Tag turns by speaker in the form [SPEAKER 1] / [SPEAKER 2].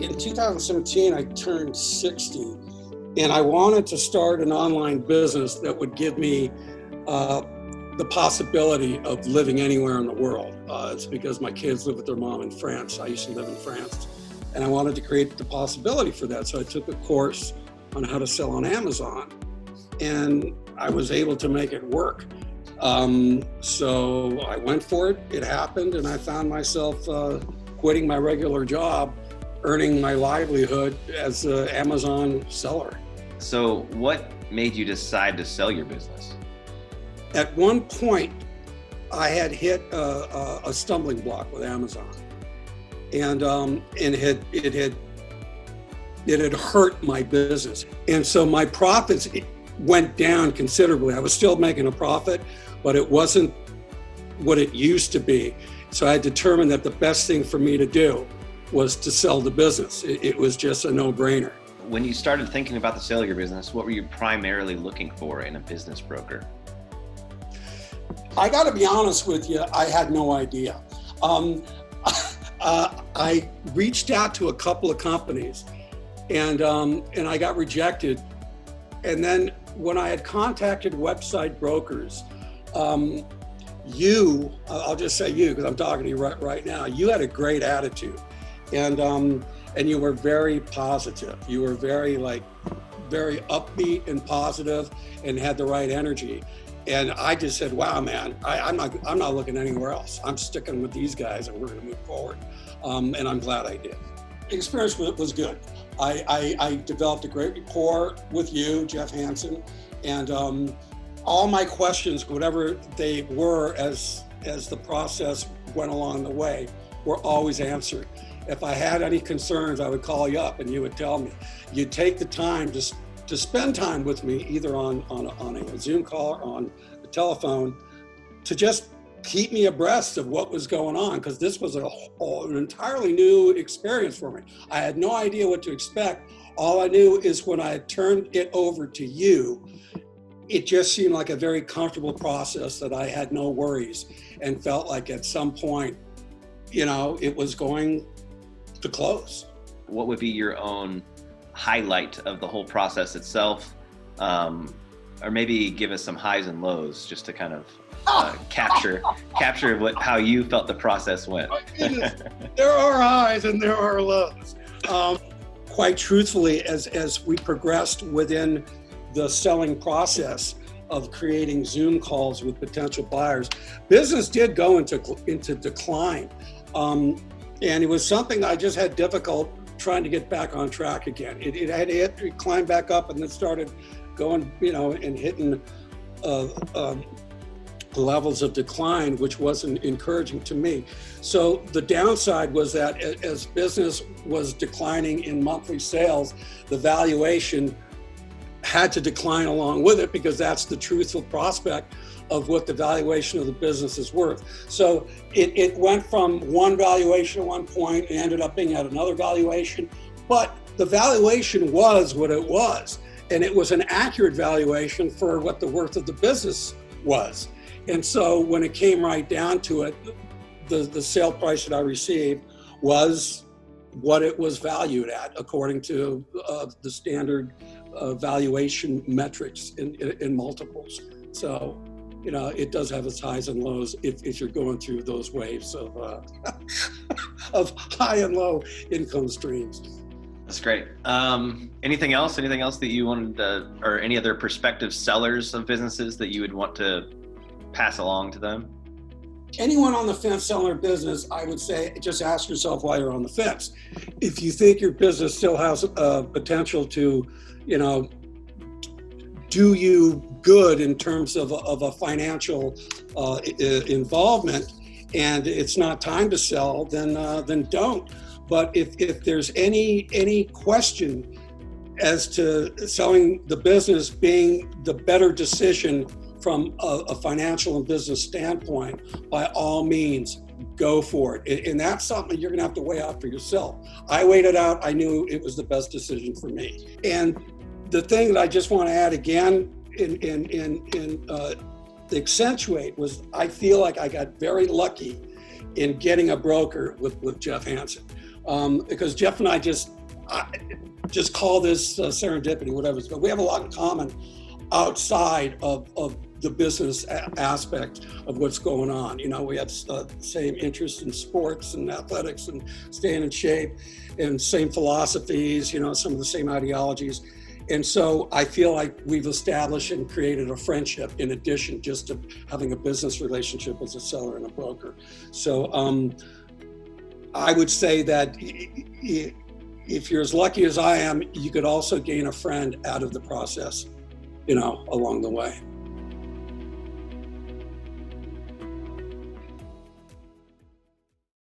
[SPEAKER 1] In 2017, I turned 60, and I wanted to start an online business that would give me the possibility of living anywhere in the world. It's because my kids live with their mom in France. I used to live in France, and I wanted to create the possibility for that. So I took a course on how to sell on Amazon, and I was able to make it work. So I went for it, it happened, and I found myself quitting my regular job, earning my livelihood as an Amazon seller.
[SPEAKER 2] So what made you decide to sell your business?
[SPEAKER 1] At one point, I had hit a stumbling block with Amazon, and it had hurt my business, and so my profits went down considerably. I was still making a profit, but it wasn't what it used to be. So I determined that the best thing for me to do was to sell the business. It was just a no-brainer.
[SPEAKER 2] When you started thinking about the sale of your business, what were you primarily looking for in a business broker?
[SPEAKER 1] I got to be honest with you, I had no idea. I reached out to a couple of companies, and I got rejected. And then when I had contacted website brokers, I'll just say you, because I'm talking to you right now, you had a great attitude, and you were very positive. You were very upbeat and positive, and had the right energy. And I just said, wow, man, I'm not looking anywhere else. I'm sticking with these guys, and we're going to move forward. And I'm glad I did. The experience was good. I developed a great rapport with you, Jeff Hanson, and all my questions, whatever they were as the process went along the way, were always answered. If I had any concerns, I would call you up and you would tell me. You'd take the time to spend time with me, either on a Zoom call or on the telephone, to just keep me abreast of what was going on, because this was an entirely new experience for me. I had no idea what to expect. All I knew is when I turned it over to you, it just seemed like a very comfortable process that I had no worries, and felt like at some point, it was going to close.
[SPEAKER 2] What would be your own highlight of the whole process itself? Or maybe give us some highs and lows, just to kind of capture how you felt the process went.
[SPEAKER 1] There are highs and there are lows. Quite truthfully, as we progressed within the selling process of creating Zoom calls with potential buyers, business did go into decline. And it was something I just had difficult trying to get back on track again. It had to climb back up, and then started going, and hitting levels of decline, which wasn't encouraging to me. So the downside was that as business was declining in monthly sales, the valuation had to decline along with it, because that's the truthful prospect of what the valuation of the business is worth. So it went from one valuation at one point and ended up being at another valuation, but the valuation was what it was. And it was an accurate valuation for what the worth of the business was. And so when it came right down to it, the sale price that I received was what it was valued at, according to the standard valuation metrics in multiples. So, it does have its highs and lows if you're going through those waves of of high and low income streams.
[SPEAKER 2] That's great. Anything else that you wanted to, or any other prospective sellers of businesses that you would want to pass along to them?
[SPEAKER 1] Anyone on the fence selling their business, I would say, just ask yourself why you're on the fence. If you think your business still has potential to, do you good in terms of a financial involvement, and it's not time to sell, then don't. But if there's any question as to selling the business being the better decision from a financial and business standpoint, by all means, go for it. And that's something you're gonna have to weigh out for yourself. I weighed it out. I knew it was the best decision for me. And the thing that I just want to add again accentuate was, I feel like I got very lucky in getting a broker with Jeff Hanson. because Jeff and I just call this serendipity, whatever. But we have a lot in common outside of the business aspect of what's going on. You know, we have the same interest in sports and athletics and staying in shape, and same philosophies, you know, some of the same ideologies. And so I feel like we've established and created a friendship in addition just to having a business relationship as a seller and a broker. So I would say that if you're as lucky as I am, you could also gain a friend out of the process, you know, along the way.